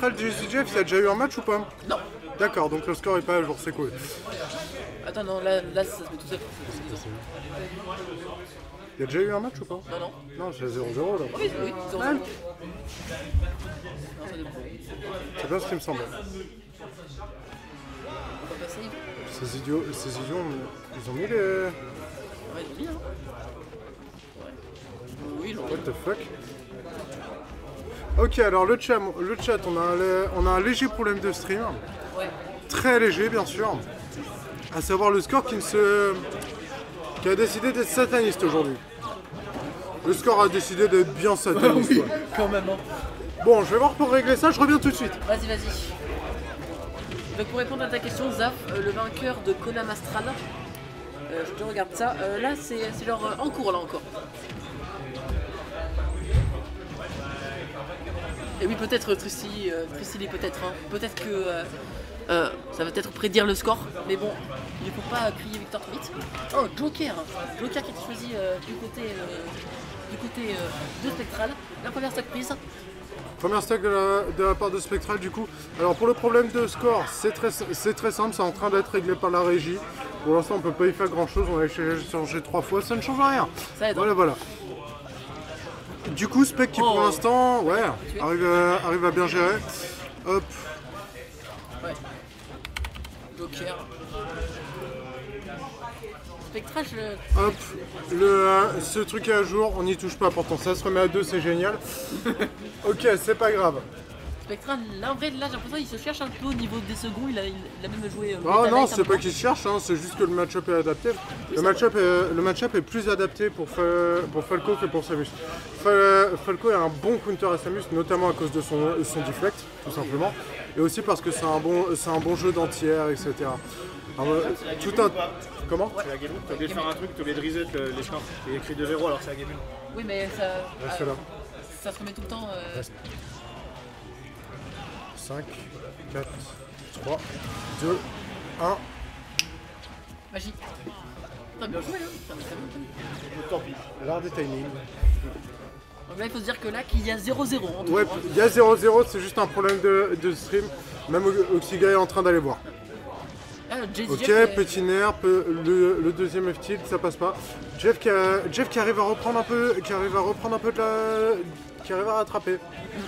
Jesse Jeff, il a déjà eu un match ou pas? Non. D'accord, donc le score est pas à jour, c'est cool. Attends, non, là ça se met tout seul. Il y a déjà eu un match ou pas? Non, non. Non, c'est 0-0 là. Oui, 0-0. Ouais. Non, ça dépend. C'est bien ce qui me semblait. On va passer. Ces idiots, ils ont mis les... Ouais, ils ont mis, hein. Ouais. Oui, ils l'ont What the fuck? Ok, alors le chat, on a un léger problème de stream. Ouais. Très léger, bien sûr. À savoir le score qui a décidé d'être sataniste aujourd'hui. Le score a décidé d'être bien sataniste. Oui, ouais. quand même. Hein. Bon, je vais voir pour régler ça, je reviens tout de suite. Vas-y, vas-y. Donc pour répondre à ta question, Zaf, le vainqueur de Konam Astral, je te regarde ça. Là, c'est leur en cours, là encore. Et oui, peut-être Tristili, peut-être. Hein. Peut-être que ça va peut-être prédire le score. Mais bon, il ne faut pas crier victoire trop vite. Oh, Joker. Joker qui a été choisi du côté de Spectral. La première stock prise. Première stack de la part de Spectral du coup. Alors pour le problème de score, c'est très simple, c'est en train d'être réglé par la régie. Pour l'instant on peut pas y faire grand chose, on a changé 3 fois, ça ne change rien. Ça aide. Voilà. Du coup Spec qui pour l'instant arrive à bien gérer. Hop. Ouais. Joker. Spectral, Hop. Ce truc est à jour, on n'y touche pas pourtant, ça se remet à 2, c'est génial. Ok, c'est pas grave. Spectral, là en vrai, là j'ai l'impression qu'il se cherche un peu au niveau des seconds, il a même joué. Ah non, c'est pas qu'il se cherche, hein, c'est juste que le match-up est adapté. Le match-up est plus adapté pour Falco que pour Samus. Falco a un bon counter à Samus, notamment à cause de son deflect, tout simplement. Et aussi parce que c'est un bon jeu d'entière, etc. Alors, tout un... Comment? C'est la game 1, t'as oublié de faire un truc, t'as oublié de reset les scores. Il y a écrit 2-0 alors c'est la game 1. Oui, mais Reste là. ça se remet tout le temps. 5, 4, 3, 2, 1. Magie. T'as bien joué, hein. T'as bien joué. Tant pis. L'art des timings. Donc là, il faut se dire que là, qu'il y a 0-0. Ouais, il y a 0-0, c'est juste un problème de stream. Même Oxiga est en train d'aller voir. Ah, Ok, petit nerf, le deuxième F-tilt, ça passe pas. Jeff qui arrive à reprendre un peu, qui arrive à rattraper.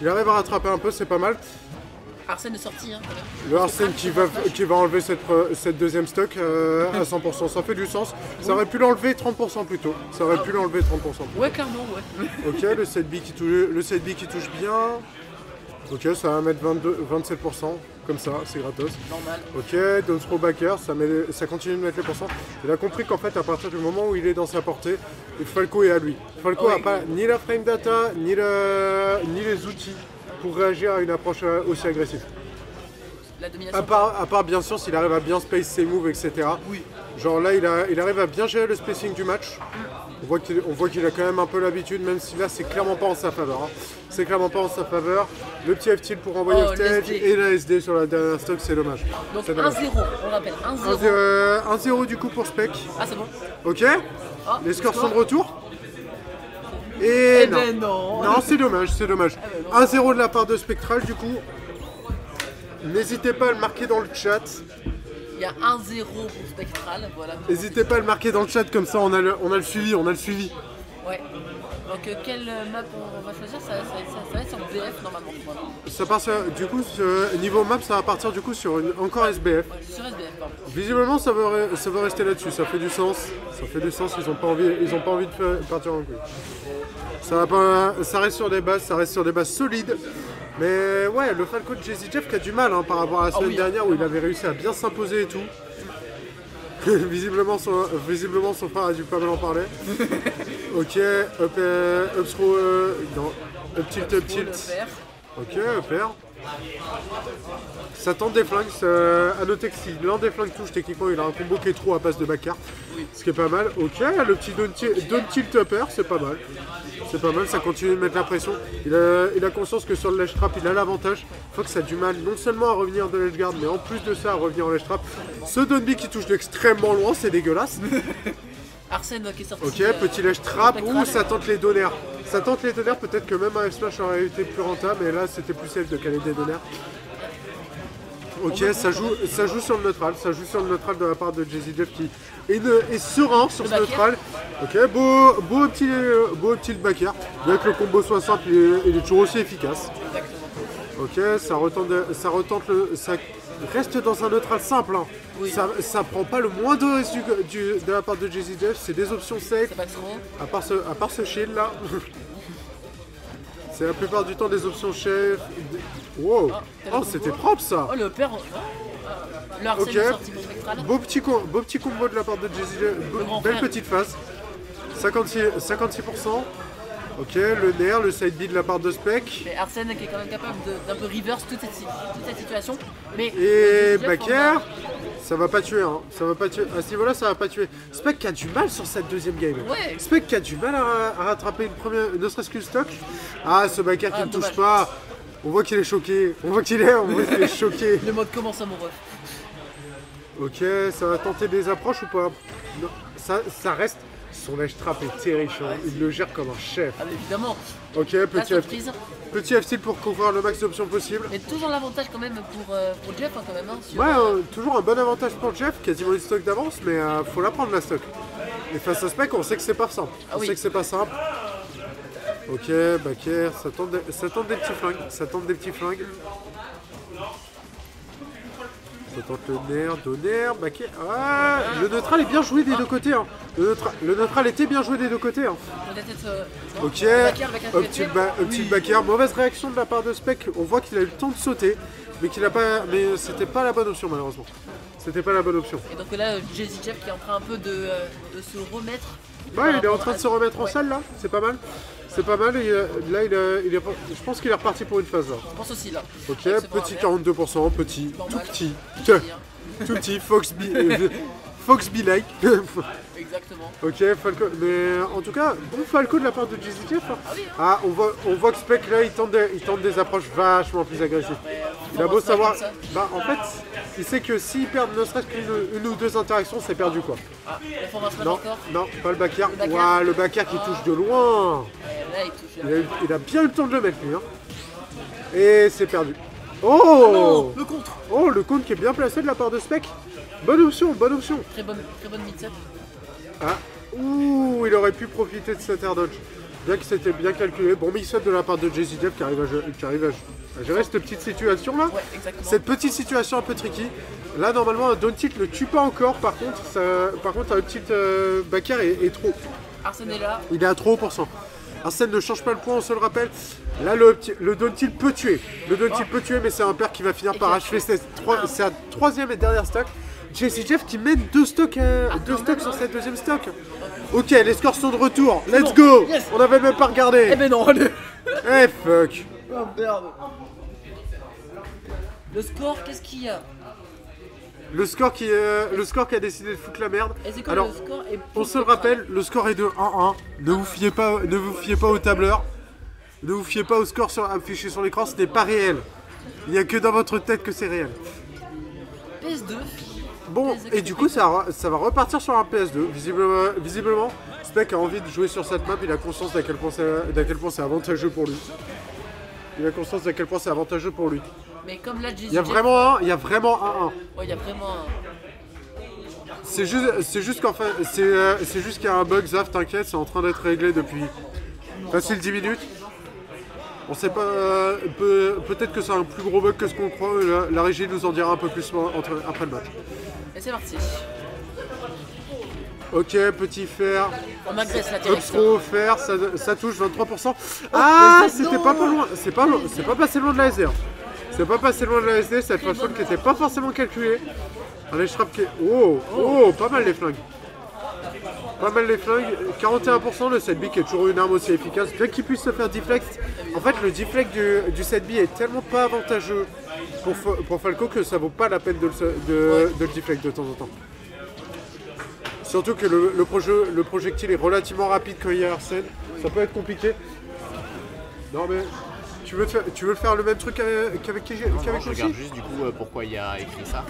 Il arrive à rattraper un peu, c'est pas mal. Arsène est sorti, hein. Le Arsène qui va enlever cette deuxième stock à 100%, ça fait du sens. Ça aurait pu l'enlever 30% plus tôt. Ça aurait pu l'enlever 30% plus tôt. Ouais, clairement, ouais. Ok, le 7B qui touche bien. Ok, ça va mettre 27%, comme ça, c'est gratos. Normal. Ok, don't throw backer, ça continue de mettre les pourcents. Il a compris qu'en fait, à partir du moment où il est dans sa portée, Falco est à lui. Falco n'a pas ni la frame data, ni les outils pour réagir à une approche aussi agressive. La domination. À part bien sûr s'il arrive à bien space ses moves, etc. Oui. Genre là, il arrive à bien gérer le spacing du match. On voit qu'il a quand même un peu l'habitude, même si là c'est clairement pas en sa faveur. Hein. C'est clairement pas en sa faveur. Le petit F-tilt pour envoyer au stage et la SD sur la dernière stock, c'est dommage. Donc 1-0, on rappelle, 1-0. 1-0 du coup pour Spec. Ah, c'est bon. Ok. Oh, les scores sont de retour. Et non. Ben non. Non, c'est dommage, c'est dommage. 1-0 de la part de Spectral du coup. N'hésitez pas à le marquer dans le chat. Il y a 1-0 pour Spectral, voilà. N'hésitez pas à le marquer dans le chat, comme ça on a le suivi, Ouais. Donc quelle map on va choisir, ça va être sur BF normalement. Voilà. Ça part du coup, niveau map, ça va partir du coup sur encore SBF. Ouais, sur SBF, pardon. Visiblement ça va rester là-dessus, ça fait du sens. Ils ont pas envie de partir en couille. Ça reste sur des bases solides. Mais ouais, le Falco de Jesse Jeff qui a du mal hein, par rapport à la semaine dernière où il avait réussi à bien s'imposer et tout. Visiblement son frère a dû pas mal en parler. Ok, up throw, non, up tilt. Ok, up air. Ça tente des flingues, à noter que si l'un des flingues touche, techniquement il a un combo qui est trop à base de backer. Ce qui est pas mal. Ok, le petit down tilt up air, c'est pas mal. C'est pas mal, ça continue de mettre la pression. Il a conscience que sur le ledge trap, il a l'avantage. Fox a du mal non seulement à revenir de ledge guard, mais en plus de ça à revenir en ledge trap. Ce down B qui touche d'extrêmement loin, c'est dégueulasse. Arsène qui est sorti. Ok, petit ledge trap. Ouh, ça tente les donneurs. Ça tente les tonnerres, peut-être que même un F-Smash aurait été plus rentable, mais là c'était plus safe de caler des tonnerres. Ok, ça joue sur le neutral, de la part de Jazzy Jeff qui est serein sur ce neutral. Ok, beau petit back air. Bien que le combo soit simple, il est toujours aussi efficace. Ok, ça reste dans un neutral simple. Hein. Oui. Ça prend pas le moindre risque de la part de Jazzy Jeff, c'est des options safe. À part ce shield là. C'est la plupart du temps des options chef. Wow! Oh, c'était propre ça! Oh, le père. Ok, beau petit combo de la part de Jazzy Jeff. Belle petite phase. 56%. Ok, le nair, le side B de la part de Spec. Mais Arsène qui est quand même capable d'un peu reverse toute cette situation. Mais et Baker, ça va pas tuer, hein. Ça va pas tuer. À ce niveau-là, ça va pas tuer. Spec qui a du mal sur cette deuxième game. Ouais. Spec qui a du mal à rattraper une première, ne serait-ce qu'une stock. Ah, ce Baker qui ne touche pas. On voit qu'il est choqué. On voit qu'il est choqué. Le mode commence amoureux. Ok, ça va tenter des approches ou pas? Non, ça reste. Son edge trap est terrifiant, il le gère comme un chef. Ah, évidemment. Ok, petit F-Steel pour couvrir le max d'options possible. Mais toujours l'avantage quand même pour Jeff, hein, quand même. Hein, ouais, toujours un bon avantage pour Jeff, quasiment une stock d'avance, mais faut la prendre la stock. Et face à Spec, on sait que c'est pas simple. On sait que c'est pas simple. Ok, Baker, ça tente des petits flingues. Ça tente le nerf, Donner, Baker. Ah, le neutral est bien joué des deux côtés. Hein. Le neutral était bien joué des deux côtés. Hein. Ok, petit Baker. Mauvaise réaction de la part de Spec. On voit qu'il a eu le temps de sauter, mais c'était pas la bonne option malheureusement. C'était pas la bonne option. Et donc là, Jazzy Jeff qui est en train un peu de se remettre. Ouais, il est en train de se remettre en salle là. C'est pas mal. C'est pas mal, et là je pense qu'il est reparti pour une phase là. Je pense aussi là. Ok, petit 42%, petit, tout petit, Fox be like. Exactement. Ok, Falco, mais en tout cas, bon Falco de la part de Jazzy Jeff. Hein. Ah, on voit que Spec là, il tente des approches vachement plus agressives. Il a beau savoir, bah en fait, il sait que s'il perd ne serait-ce qu'une ou deux interactions, c'est perdu quoi. Ah, non, encore. Non, pas le backer. Ouah, le backer qui touche de loin. Là, il a bien eu le temps de le mettre lui. Hein. Et c'est perdu. Oh non, le contre. Oh, le contre qui est bien placé de la part de Spec. Bonne option. Très bonne mid-set. Ah, ouh, il aurait pu profiter de cet air dodge. Bien que c'était bien calculé. Bon mix-up de la part de Jazzy Jeff qui arrive à gérer cette petite situation là. Ouais, exactement. Cette petite situation un peu tricky. Là normalement un down tilt ne tue pas encore. Par contre un petit backer est trop. Arsène est là. Il est à 3%. Arsène ne change pas le point, on se le rappelle. Là le down tilt peut tuer. Le down tilt peut tuer, mais c'est un pair qui va finir par achever sa troisième et dernière stock. Jazzy Jeff qui mène deux stocks sur cette deuxième stock. Ok, les scores sont de retour. Let's go. Yes. On n'avait même pas regardé. Eh ben non. Eh fuck. Oh merde. Le score, qu'est-ce qu'il y a? Le score qui a décidé de foutre la merde. Alors, le score est on se le rappelle, le score est de 1-1. Ne vous fiez pas au tableur. Ne vous fiez pas au score affiché sur l'écran, ce n'est pas réel. Il n'y a que dans votre tête que c'est réel. PS2. Bon, et du coup, ça va repartir sur un PS2. Visiblement, Spec a envie de jouer sur cette map. Il a conscience d'à quel point c'est avantageux pour lui. Mais comme là, il y a vraiment un 1. Ouais, il y a vraiment un. C'est juste qu'il y a un bug, Zaf, t'inquiète, c'est en train d'être réglé depuis facile 10 minutes. On sait pas, peut-être que c'est un plus gros bug que ce qu'on croit, la régie nous en dira un peu plus après le match. Et c'est parti. Ok, petit fer. On agresse la direction. Up throw, fer, ça touche 23%. Ah, c'était pas loin, c'est pas passé loin de la SD. C'est pas passé loin de la SD, cette façon qui n'était pas forcément calculée. Allez, je frappe qui est... Oh, pas mal les flingues. 41%, le set B qui est toujours une arme aussi efficace, bien qu'il puisse se faire deflect. En fait, le deflect du set B est tellement pas avantageux pour Falco que ça vaut pas la peine de le deflect de temps en temps. Surtout que le projectile est relativement rapide quand il y a Arsène, ça peut être compliqué. Non mais... Tu veux faire le même truc qu'avec qui? Je regarde juste du coup pourquoi il y a écrit ça.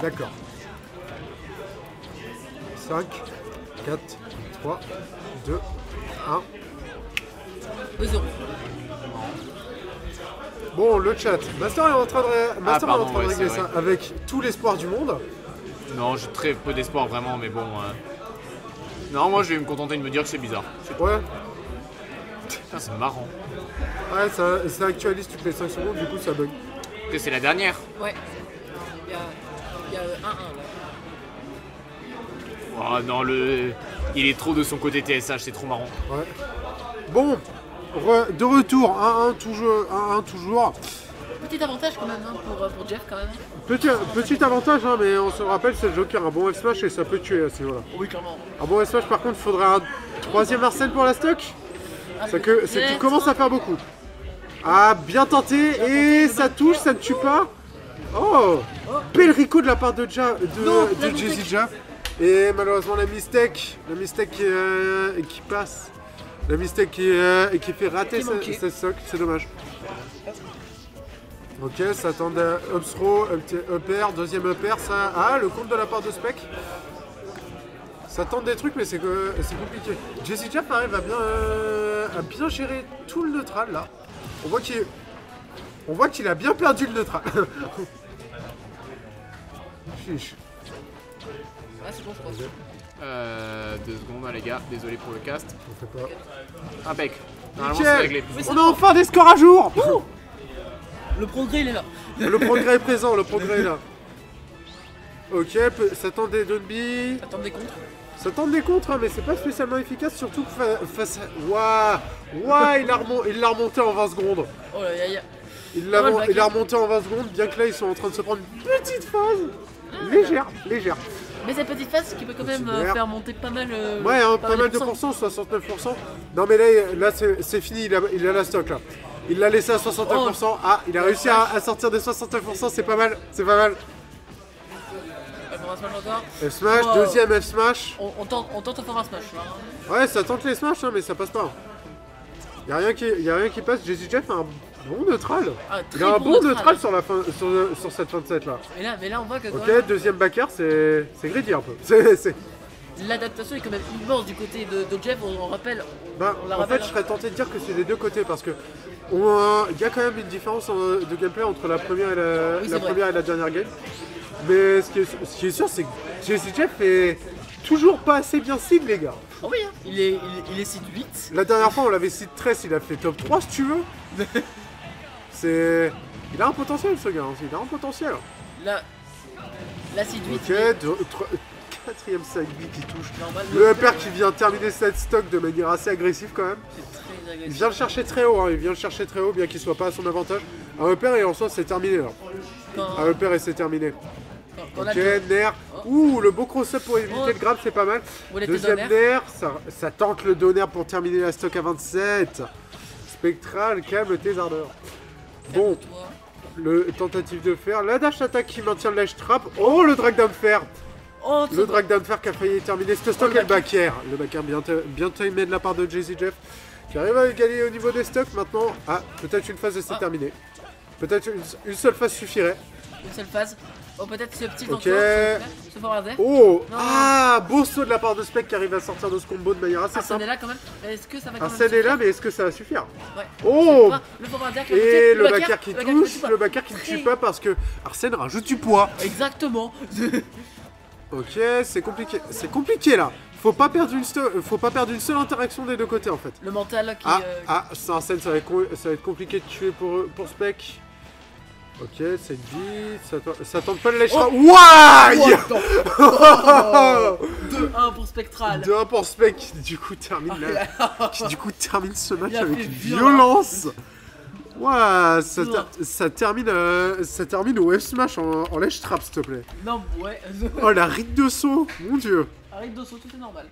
D'accord. 5, 4, 3, 2, 1. 2-0. Bon, le chat. Master est en train de, pardon, ouais, régler c'est ça vrai. avec tout l'espoir du monde. Non, j'ai très peu d'espoir vraiment, mais bon. Non, moi je vais me contenter de me dire que c'est bizarre. Ouais, Putain, c'est marrant. ouais, ça actualise toutes les 5 secondes, du coup ça bug. Après, c'est la dernière. Ouais. Il y a 1-1 là. Oh non, il est trop de son côté TSH, c'est trop marrant. Ouais. Bon, de retour, 1-1 toujours. Petit avantage quand même hein, pour Jeff quand même. Petit avantage, hein, mais on se rappelle, c'est le Joker. Un bon F-Smash et ça peut tuer à ce niveau-là. Oui, clairement. Un bon F-Smash, par contre, il faudrait un 3ème Arsène pour la stock. C'est que tu commences à faire beaucoup. Ah, bien tenté, et ça touche, ça ne tue pas. Oh, Pelrico de la part de Jay-Z Jeff. Et malheureusement la mistake qui passe. La mistake qui fait rater cette stock, c'est dommage. Ok, ça attendait up throw, up air, deuxième up air, ça... Ah, le compte de la part de Spec. Ça tente des trucs, mais c'est compliqué. Jesse Jeff arrive à bien gérer tout le neutral, là. On voit qu'il a bien perdu le neutral. Chiche. Ah, c'est bon, je crois. 2 secondes, les gars, désolé pour le cast. On fait pas. Impec. Normalement, c'est réglé. On a enfin des scores à jour. Le progrès, il est là. Le progrès est présent, le progrès est là. Ok, ça tente des Dunby. Attends des contres. Ça tente des contres, hein, mais c'est pas spécialement efficace, surtout que face à... Waouh, il l'a remonté en 20 secondes. Oh là, ya. Il l'a remonté en 20 secondes, bien que là, ils sont en train de se prendre une petite phase. Légère. Mais cette petite phase qui peut quand même faire monter pas mal. Ouais, hein, pas mal de pourcents, 69%. Non, mais là c'est fini, il a la stock là. Il l'a laissé à 69%. Ah, il a réussi à sortir des 69%, c'est pas mal. F-Smash, deuxième F-Smash. On tente à faire un smash là. Hein. Ouais, ça tente les Smash, hein, mais ça passe pas. Y'a rien qui passe. Jesse Jeff a un bon neutral. Il a un bon neutral sur cette fin de set là. Mais là on voit que. Ok, deuxième backer, c'est greedy un peu. L'adaptation est quand même immense du côté de Jeff, on rappelle. En fait, je serais tenté de dire que c'est des deux côtés parce que il y a quand même une différence de gameplay entre la première et la dernière game. Mais ce qui est sûr, c'est que Jesse Jeff est toujours pas assez bien seed, les gars. Oh oui, hein. Il est seed 8. La dernière fois, on l'avait seed 13, il a fait top 3 si tu veux. Il a un potentiel, ce gars, hein. Il a un potentiel. La seed 8. Ok, quatrième side B qui touche. Le upper qui vient terminer cette stock de manière assez agressive quand même. C'est très agressif. Il vient le chercher très haut, hein. Bien qu'il soit pas à son avantage. Un upper et en soi c'est terminé là. Un upper et c'est terminé. Ok, Nair. Ouh, le beau cross-up pour éviter le grab, c'est pas mal. Deuxième Nair, ça tente le donner pour terminer la stock à 27. Spectral, calme tes ardeurs. Bon, le tentative de fer. La dash attaque qui maintient le ledge trap. Oh, le drag down fer. Le drag down fer qui a failli terminer cette stock et le backer. Le backer bien timé de la part de Jesse Jeff. Qui arrive à égaler au niveau des stocks maintenant. Ah, peut-être une phase et c'est terminé. Peut-être une seule phase suffirait. Une seule phase. Oh, peut-être ce petit ok. Ce forward air. Oh non. Ah, beau saut de la part de Spec qui arrive à sortir de ce combo de manière assez simple. Arsène est là quand même. Est-ce que ça va quand même Arsène est là, mais est-ce que ça va suffire? Ouais. Oh, le forward air et le backer qui touche, le backer qui ne tue pas parce que Arsène rajoute du poids. Exactement. Ok, c'est compliqué là. Faut pas perdre une seule interaction des deux côtés en fait. Le mental qui. Ça Arsène, ça va être compliqué de tuer pour Spec. Ok, c'est dit, ça tente pas le lèchera. Wouah 2-1 pour Spectral. 2-1 pour Spec qui du coup termine ce match avec violence. Ouah, ça termine au F-Smash en lèche trap s'il te plaît. Non, ouais. Oh la ride de saut, mon dieu. Arrête de saut, tout est normal.